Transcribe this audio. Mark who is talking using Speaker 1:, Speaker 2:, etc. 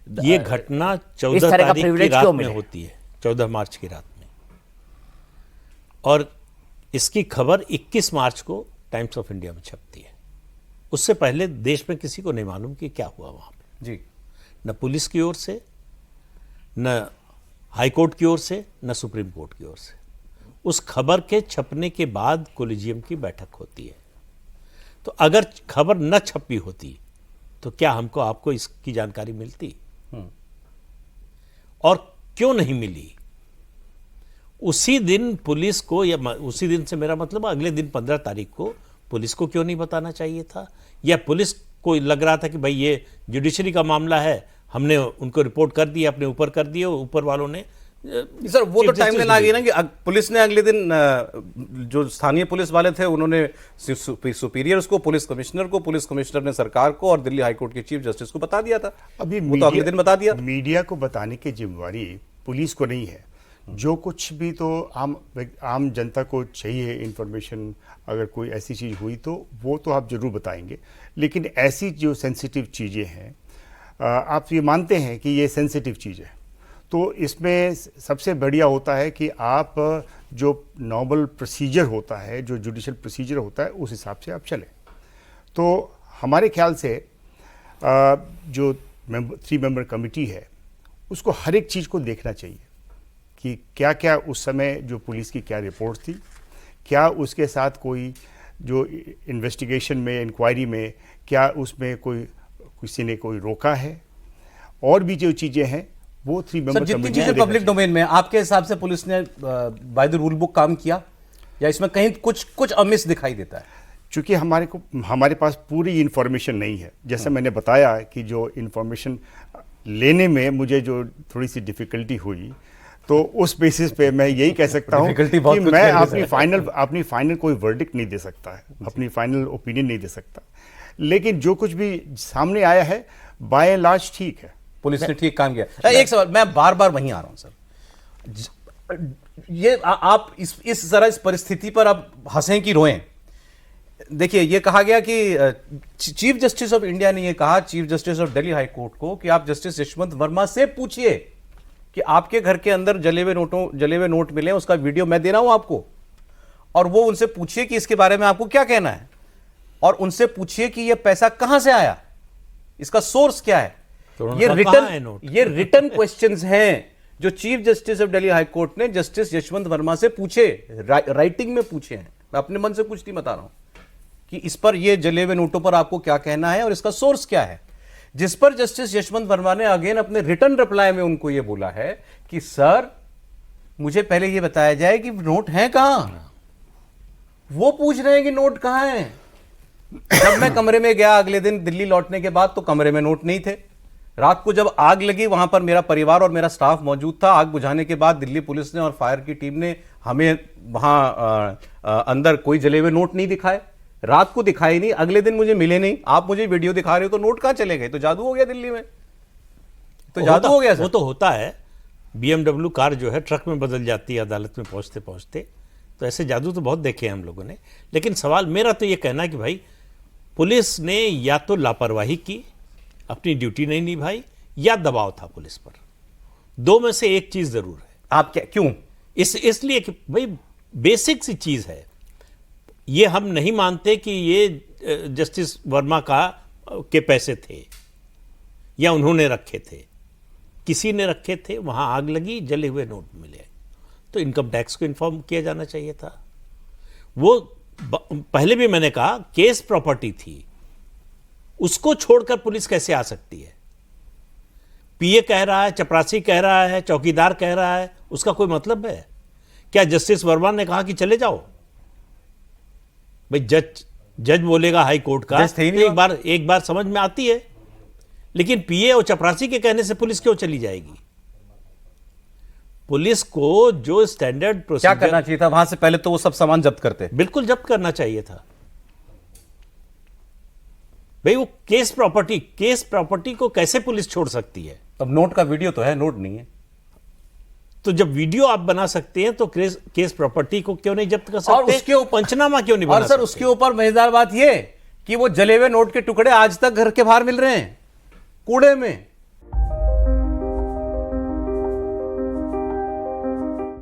Speaker 1: ये घटना 14 तारीख की रात में होती है, 14 मार्च की रात में, और इसकी खबर 21 मार्च को टाइम्स ऑफ इंडिया में छपती है। उससे पहले देश में किसी को नहीं मालूम कि क्या हुआ वहां पे
Speaker 2: जी।
Speaker 1: न पुलिस की ओर से, न हाई कोर्ट की ओर से, न सुप्रीम कोर्ट की ओर से। उस खबर के छपने के बाद कोलिजियम की बैठक होती है। तो अगर खबर न छपी होती तो क्या हमको आपको इसकी जानकारी मिलती? और क्यों नहीं मिली? उसी दिन पुलिस को, या उसी दिन से मेरा मतलब अगले दिन 15 तारीख को पुलिस को क्यों नहीं बताना चाहिए था? या पुलिस को लग रहा था कि भाई ये जुडिशरी का मामला है, हमने उनको रिपोर्ट कर दिया, अपने ऊपर कर दिए, ऊपर वालों ने।
Speaker 2: सर वो तो टाइमलाइन आ गई ना कि पुलिस ने अगले दिन, जो स्थानीय पुलिस वाले थे उन्होंने सुपीरियर्स को, पुलिस कमिश्नर ने सरकार को और दिल्ली हाईकोर्ट के चीफ जस्टिस को बता दिया था।
Speaker 3: अभी
Speaker 2: वो तो अगले दिन बता दिया।
Speaker 3: मीडिया को बताने की जिम्मेवारी पुलिस को नहीं है। जो कुछ भी तो आम जनता को चाहिए इंफॉर्मेशन, अगर कोई ऐसी चीज़ हुई तो वो तो आप जरूर बताएंगे, लेकिन ऐसी जो सेंसिटिव चीज़ें हैं, आप ये मानते हैं कि ये सेंसिटिव चीज़ है, तो इसमें सबसे बढ़िया होता है कि आप जो नॉर्मल प्रोसीजर होता है, जो जुडिशल प्रोसीजर होता है, उस हिसाब से आप चलें। तो हमारे ख्याल से जो 3 मेंबर कमेटी है उसको हर एक चीज़ को देखना चाहिए कि क्या क्या उस समय जो पुलिस की क्या रिपोर्ट थी, क्या उसके साथ कोई जो इन्वेस्टिगेशन में, इंक्वायरी में, क्या उसमें किसी ने कोई रोका है, और भी जो चीज़ें हैं वो 3 मेंबर कमेटी।
Speaker 2: जितनी चीजें पब्लिक डोमेन में, आपके हिसाब से पुलिस ने बाय द रूल बुक काम किया, या इसमें कहीं कुछ अमिस दिखाई देता है?
Speaker 3: चूंकि हमारे पास पूरी इंफॉर्मेशन नहीं है, जैसे मैंने बताया कि जो इंफॉर्मेशन लेने में मुझे जो थोड़ी सी डिफिकल्टी हुई, तो उस बेसिस पे मैं यही कह सकता हूं कि मैं अपनी फाइनल कोई वर्डिक्ट नहीं दे सकता है, अपनी फाइनल ओपिनियन नहीं दे सकता, लेकिन जो कुछ भी सामने आया है बाय एंड लार्ज ठीक है,
Speaker 2: पुलिस ने ठीक काम किया। एक सवाल, मैं बार बार वहीं आ रहा हूं सर, ये आप इस जरा इस परिस्थिति पर आप हंसें कि रोएं। देखिए, ये कहा गया कि चीफ जस्टिस ऑफ इंडिया ने ये कहा, chief justice of Delhi high court को, कि आप जस्टिस यशवंत वर्मा से पूछिए कि आपके घर के अंदर जले हुए नोट मिले, उसका वीडियो मैं दे रहा हूं आपको, और वो उनसे पूछिए कि इसके बारे में आपको क्या कहना है, और उनसे पूछिए कि ये पैसा कहां से आया, इसका सोर्स क्या है। ये रिटन क्वेश्चंस हैं जो chief justice of Delhi high court ने जस्टिस यशवंत वर्मा से पूछे, राइटिंग में पूछे हैं। मैं अपने मन से कुछ नहीं बता रहा हूं कि इस पर, ये जले हुए नोटों पर आपको क्या कहना है और इसका सोर्स क्या है, जिस पर जस्टिस यशवंत वर्मा ने अगेन अपने रिटन रिप्लाई में उनको यह बोला है कि सर मुझे पहले यह बताया जाए कि नोट हैं कहां। वो पूछ रहे हैं कि नोट कहां हैं। जब मैं कमरे में गया अगले दिन दिल्ली लौटने के बाद, तो कमरे में नोट नहीं थे। रात को जब आग लगी, वहां पर मेरा परिवार और मेरा स्टाफ मौजूद था। आग बुझाने के बाद दिल्ली पुलिस ने और फायर की टीम ने हमें वहां अंदर कोई जले हुए नोट नहीं दिखाए, रात को दिखाई नहीं, अगले दिन मुझे मिले नहीं। आप मुझे वीडियो दिखा रहे हो, तो नोट कहां चले गए? तो जादू हो गया दिल्ली में, तो जादू हो गया सर।
Speaker 1: वो तो होता है, BMW कार जो है ट्रक में बदल जाती है अदालत में पहुंचते पहुंचते, तो ऐसे जादू तो बहुत देखे हैं हम लोगों ने। लेकिन सवाल मेरा तो ये कहना है कि भाई पुलिस ने या तो लापरवाही की, अपनी ड्यूटी नहीं निभाई, या दबाव था पुलिस पर। दो में से एक चीज जरूर है।
Speaker 2: आप क्या, क्यों?
Speaker 1: इसलिए कि भाई बेसिक सी चीज है, ये हम नहीं मानते कि ये जस्टिस वर्मा के पैसे थे या उन्होंने रखे थे, किसी ने रखे थे। वहां आग लगी, जले हुए नोट मिले, तो इनकम टैक्स को इन्फॉर्म किया जाना चाहिए था। वो पहले भी मैंने कहा, केस प्रॉपर्टी थी, उसको छोड़कर पुलिस कैसे आ सकती है? पीए कह रहा है, चपरासी कह रहा है, चौकीदार कह रहा है, उसका कोई मतलब है क्या? जस्टिस वर्मा ने कहा कि चले जाओ, भाई जज बोलेगा हाई कोर्ट का, एक बार समझ में आती है, लेकिन पीए और चपरासी के कहने से पुलिस क्यों चली जाएगी? पुलिस को जो स्टैंडर्ड प्रोसीजर,
Speaker 2: क्या करना चाहिए था? वहां से पहले तो वो सब सामान जब्त करते।
Speaker 1: बिल्कुल जब्त करना चाहिए था भाई। वो केस प्रॉपर्टी को कैसे पुलिस छोड़ सकती है?
Speaker 2: अब नोट का वीडियो तो है, नोट नहीं है,
Speaker 1: तो जब वीडियो आप बना सकते हैं तो केस प्रॉपर्टी को क्यों नहीं जब्त कर सकते?
Speaker 2: और उसके ऊपर
Speaker 1: पंचनामा क्यों नहीं बना सकते?
Speaker 2: और सर उसके ऊपर मजेदार बात यह कि वो जले हुए नोट के टुकड़े आज तक घर के बाहर मिल रहे हैं, कूड़े में।